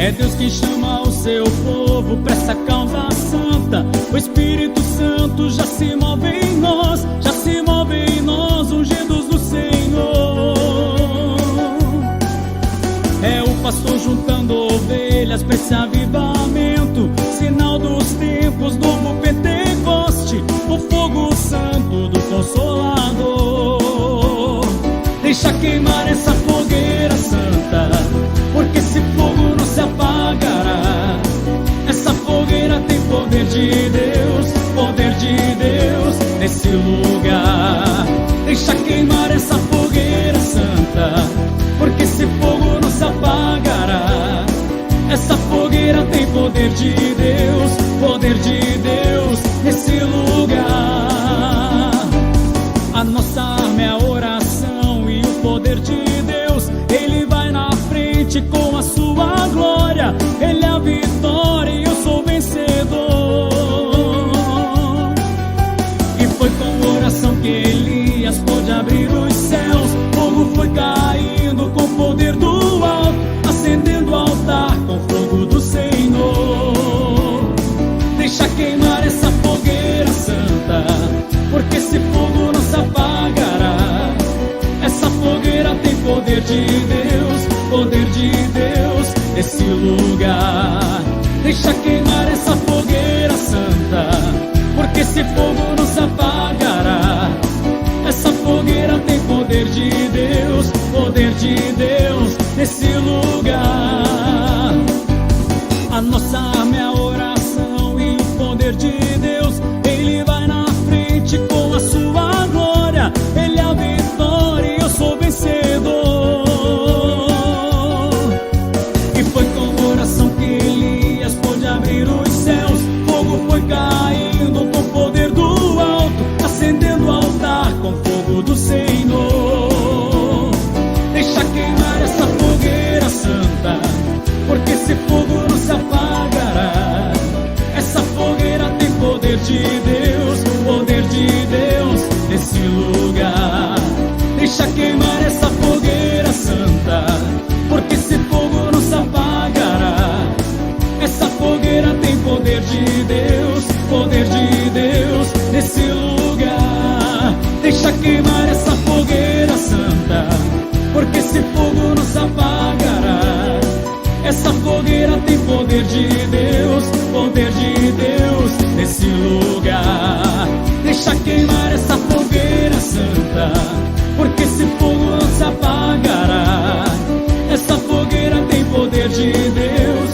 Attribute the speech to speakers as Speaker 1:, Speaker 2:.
Speaker 1: É Deus quem chama o seu povo pra essa causa santa. O Espírito Santo já se move em nós, já se move em nós, ungidos do Senhor. É o pastor juntando ovelhas pra esse avivamento, sinal dos tempos, novo Pentecoste, o fogo santo do Consolador. Deixa queimar essa fogueira santa, porque esse fogo não se apagará. Essa fogueira tem poder de Deus nesse lugar. Deixa queimar essa fogueira santa, porque esse fogo não se apagará. Essa fogueira tem poder de Deus nesse lugar. A nossa arma é a oração e o poder de Deus, Ele vai na frente com a sua glória. Ele é a vitória e eu sou vencedor. E foi com oração que Elias pôde abrir os céus. Fogo foi caindo com o poder do alto, acendendo o altar com fogo do Senhor. Deixa queimar essa fogueira santa, porque esse fogo não se apagará. Essa fogueira tem poder de Deus nesse lugar. Deixa queimar essa fogueira santa, porque esse fogo não se apagará. Essa fogueira tem poder de Deus nesse lugar. A nossa arma é a oração e o poder de Deus, Ele vai na frente com a sua glória. Ele é a vitória e eu sou vencedor. E foi com oração que Elias pôde abrir os céus. Fogo foi caindo com o poder do alto, acendendo o altar com fogo do Senhor. Deixa queimar essa fogueira santa, porque esse fogo não se apagará. Essa fogueira tem poder de Deus nesse lugar. Deixa queimar essa fogueira santa, porque esse fogo não se apagará. Essa fogueira tem poder de Deus nesse lugar. Deixa queimar essa fogueira santa, porque esse fogo não se apagará. Essa fogueira tem poder de Deus nesse lugar. Deixa queimar essa fogueira santa, porque esse fogo não se apagará. Essa fogueira tem poder de Deus